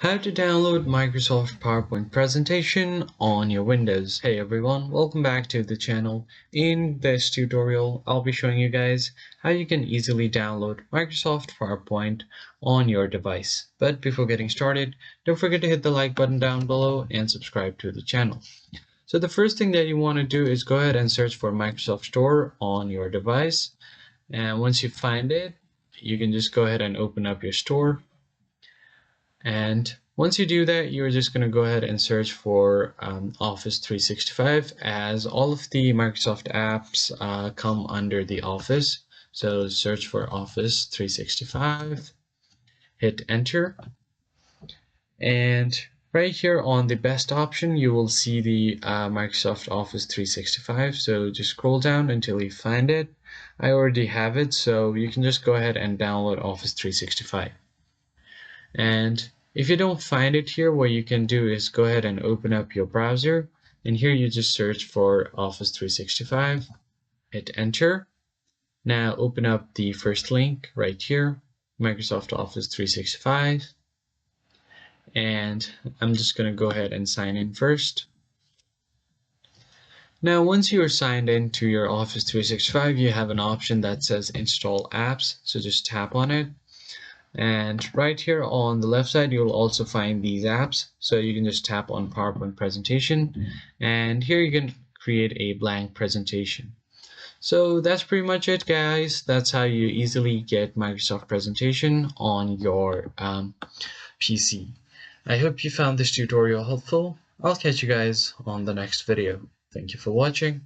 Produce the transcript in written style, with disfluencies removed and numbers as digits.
How to download Microsoft PowerPoint presentation on your Windows. Hey everyone, welcome back to the channel. In this tutorial, I'll be showing you guys how you can easily download Microsoft PowerPoint on your device. But before getting started, don't forget to hit the like button down below and subscribe to the channel. So the first thing that you want to do is go ahead and search for Microsoft Store on your device. And once you find it, you can just go ahead and open up your store. And once you do that, you're just going to go ahead and search for Office 365, as all of the Microsoft apps come under the Office. So search for Office 365, hit enter, and right here on the best option, you will see the Microsoft Office 365. So just scroll down until you find it. I already have it, so you can just go ahead and download Office 365. And if you don't find it here, what you can do is go ahead and open up your browser, and here you just search for Office 365, hit enter. Now open up the first link right here, Microsoft Office 365, and I'm just going to go ahead and sign in first. Now once you are signed in to your Office 365, you have an option that says install apps, so just tap on it. And right here on the left side, you'll also find these apps. So you can just tap on PowerPoint presentation, and here you can create a blank presentation. So that's pretty much it, guys. That's how you easily get Microsoft presentation on your PC. I hope you found this tutorial helpful. I'll catch you guys on the next video. Thank you for watching.